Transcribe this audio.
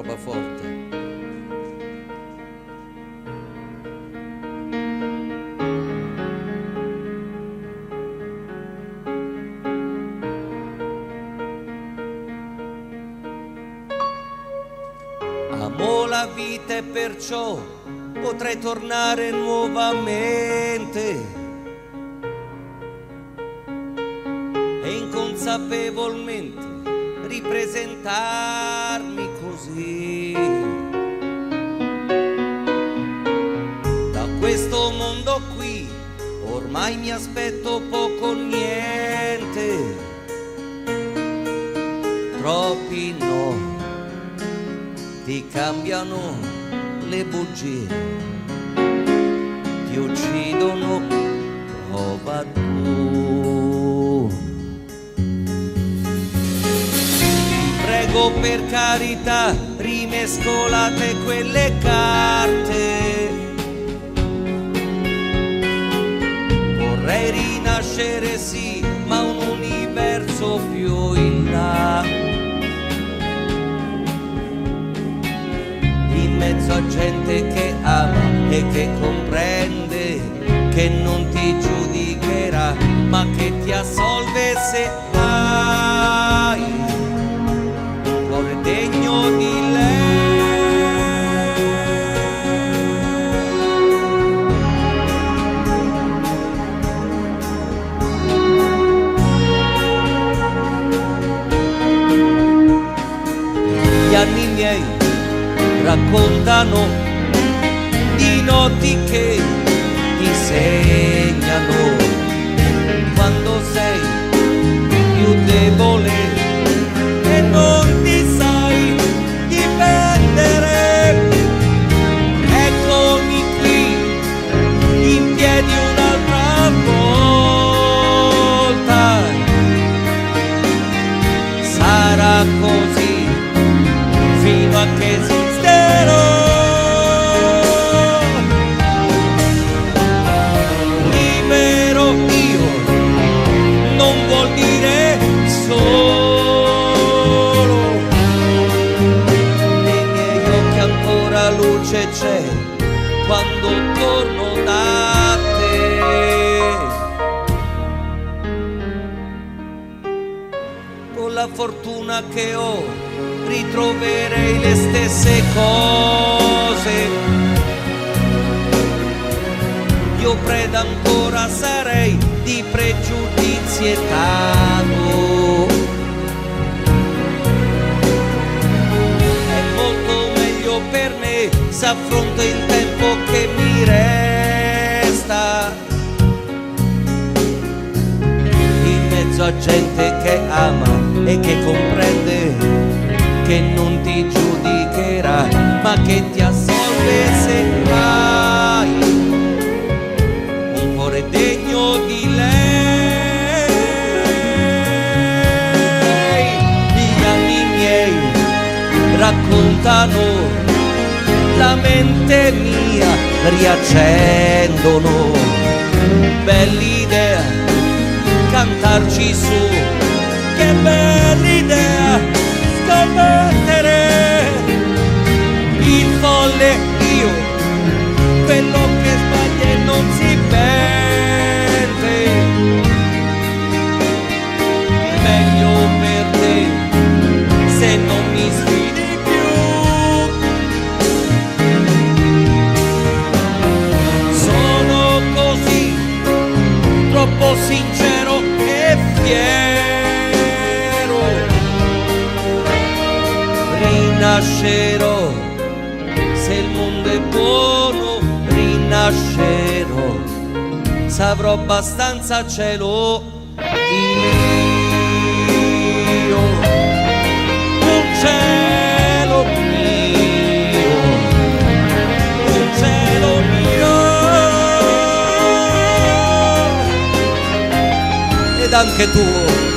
roba forte. Amo la vita e perciò potrei tornare nuovamente e inconsapevolmente ripresentarmi così. Da questo mondo qui ormai mi aspetto poco o niente, troppi no, ti cambiano le bugie, ti uccidono, prova tu. Ti prego per carità, rimescolate quelle carte. Vorrei rinascere sì, ma un universo più in là, in mezzo a gente che ama e che comprende, che non ti giudicherà, ma che ti assolve se hai un cuore degno di lei. Gli anni miei raccontano di notti che ti segnano quando sei più debole e non ti sai difendere. Eccomi qui in piedi un'altra volta, sarà così fino a che esisterò. Libero io non vuol dire solo, nei miei occhi ancora luce c'è quando torno da te. Con la fortuna che ho ritroverei le stesse cose, io preda ancora sarei di pregiudizi e tabu. È molto meglio per me se affronto il tempo che mi resta, in mezzo a gente che ama e che comprende, che non ti giudicherà, ma che ti assolve se hai un cuore degno di lei. Gli anni miei raccontano, la mente mia riaccendono, bell'idea cantarci su, che bell'idea scommettere. Il folle io, quello che sbaglia e non si pente, meglio per te se non mi sfidi più. Sono così troppo sincero e fiero, rinascerò, se il mondo è buono rinascerò, se avrò abbastanza cielo io, un cielo mio, un cielo mio, ed anche tuo.